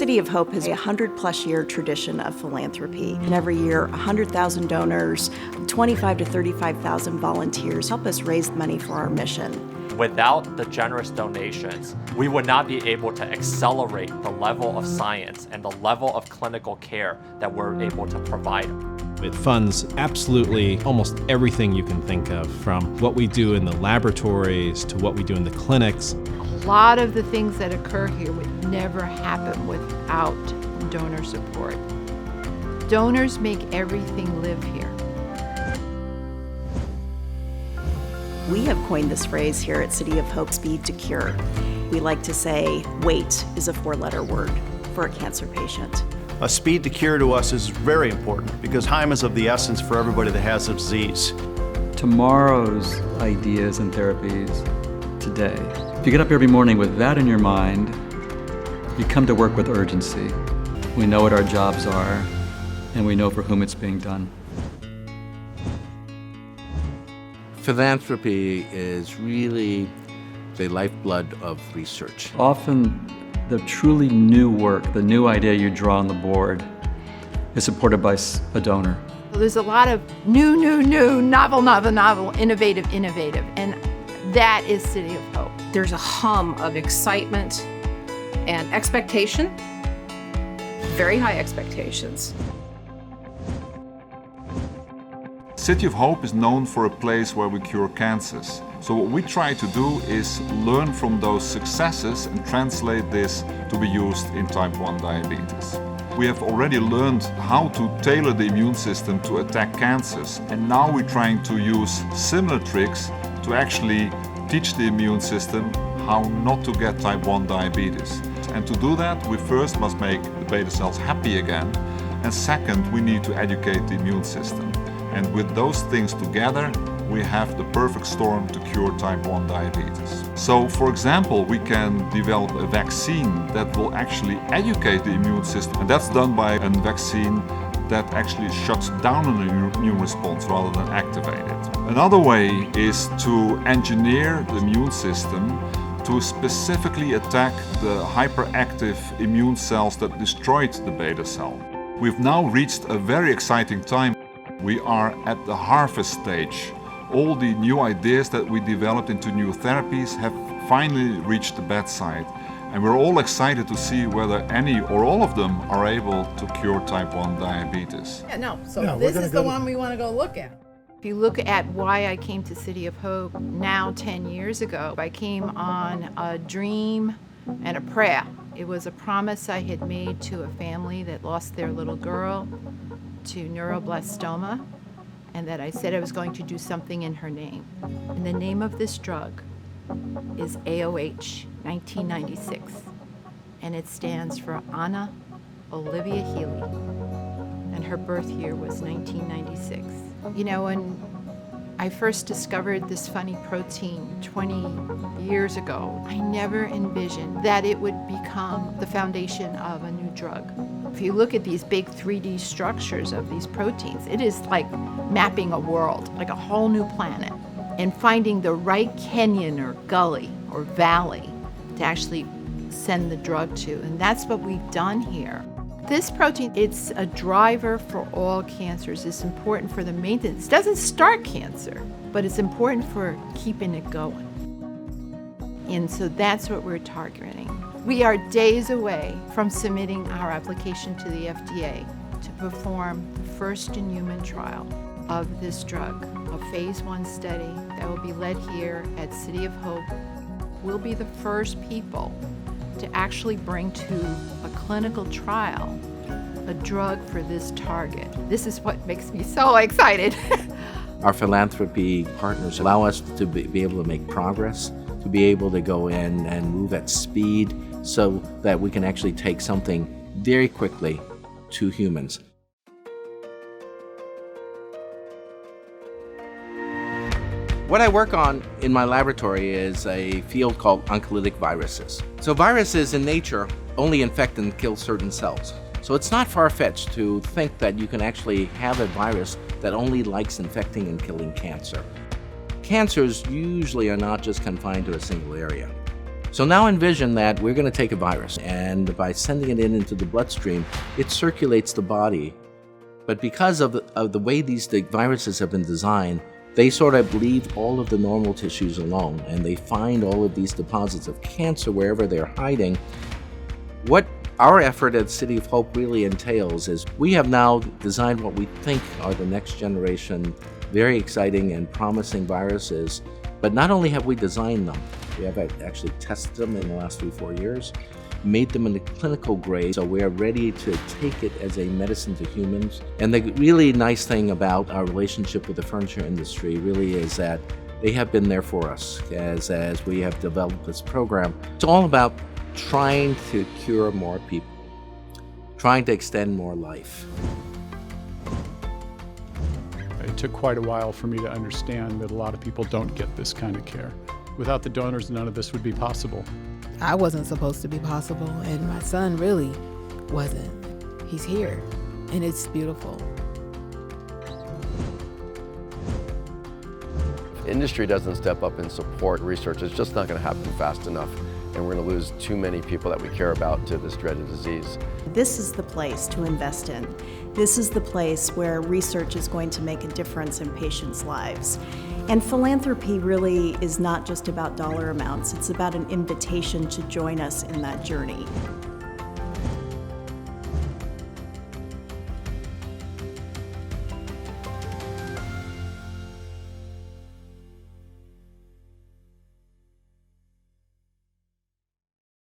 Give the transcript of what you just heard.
City of Hope has a 100-plus year tradition of philanthropy, and every year 100,000 donors, 25 to 35,000 volunteers help us raise money for our mission. Without the generous donations, we would not be able to accelerate the level of science and the level of clinical care that we're able to provide. It funds absolutely almost everything you can think of, from what we do in the laboratories to what we do in the clinics. A lot of the things that occur here would never happen without donor support. Donors make everything live here. We have coined this phrase here at City of Hope, speed to cure. We like to say, wait is a 4-letter word for a cancer patient. A speed to cure to us is very important because time is of the essence for everybody that has the disease. Tomorrow's ideas and therapies today. If you get up every morning with that in your mind, you come to work with urgency. We know what our jobs are, and we know for whom it's being done. Philanthropy is really the lifeblood of research. Often, the truly new work, the new idea you draw on the board, is supported by a donor. There's a lot of new, novel, innovative, and that is City of Hope. There's a hum of excitement and expectation, very high expectations. City of Hope is known for a place where we cure cancers. So what we try to do is learn from those successes and translate this to be used in type 1 diabetes. We have already learned how to tailor the immune system to attack cancers, and now we're trying to use similar tricks to actually teach the immune system how not to get type 1 diabetes. And to do that, we first must make the beta cells happy again, and second, we need to educate the immune system. And with those things together, we have the perfect storm to cure type 1 diabetes. So, for example, we can develop a vaccine that will actually educate the immune system. And that's done by a vaccine that actually shuts down an immune response rather than activate it. Another way is to engineer the immune system to specifically attack the hyperactive immune cells that destroyed the beta cell. We've now reached a very exciting time. We are at the harvest stage. All the new ideas that we developed into new therapies have finally reached the bedside. And we're all excited to see whether any or all of them are able to cure type 1 diabetes. This is the one we want to go look at. If you look at why I came to City of Hope now 10 years ago, I came on a dream and a prayer. It was a promise I had made to a family that lost their little girl to neuroblastoma, and that I said I was going to do something in her name. And the name of this drug is AOH 1996, and it stands for Anna Olivia Healy, and her birth year was 1996. You know, when I first discovered this funny protein 20 years ago, I never envisioned that it would become the foundation of a new drug. If you look at these big 3D structures of these proteins, it is like mapping a world, like a whole new planet, and finding the right canyon or gully or valley to actually send the drug to. And that's what we've done here. This protein, it's a driver for all cancers. It's important for the maintenance. It doesn't start cancer, but it's important for keeping it going. And so that's what we're targeting. We are days away from submitting our application to the FDA to perform the first in-human trial of this drug, a phase 1 study that will be led here at City of Hope. We'll be the first people to actually bring to a clinical trial a drug for this target. This is what makes me so excited. Our philanthropy partners allow us to be able to make progress, to be able to go in and move at speed so that we can actually take something very quickly to humans. What I work on in my laboratory is a field called oncolytic viruses. So viruses in nature only infect and kill certain cells. So it's not far-fetched to think that you can actually have a virus that only likes infecting and killing cancer. Cancers usually are not just confined to a single area. So now envision that we're going to take a virus, and by sending it into the bloodstream, it circulates the body. But because of the way the viruses have been designed, they sort of leave all of the normal tissues alone, and they find all of these deposits of cancer wherever they're hiding. What our effort at City of Hope really entails is we have now designed what we think are the next generation, very exciting and promising viruses. But not only have we designed them, we have actually tested them in the last 3-4 years, made them in the clinical grade, so we are ready to take it as a medicine to humans. And the really nice thing about our relationship with the furniture industry really is that they have been there for us as we have developed this program. It's all about trying to cure more people, trying to extend more life. It took quite a while for me to understand that a lot of people don't get this kind of care. Without the donors, none of this would be possible. I wasn't supposed to be possible, and my son really wasn't. He's here, and it's beautiful. If industry doesn't step up and support research, it's just not going to happen fast enough, and we're going to lose too many people that we care about to this dreaded disease. This is the place to invest in. This is the place where research is going to make a difference in patients' lives. And philanthropy really is not just about dollar amounts, it's about an invitation to join us in that journey.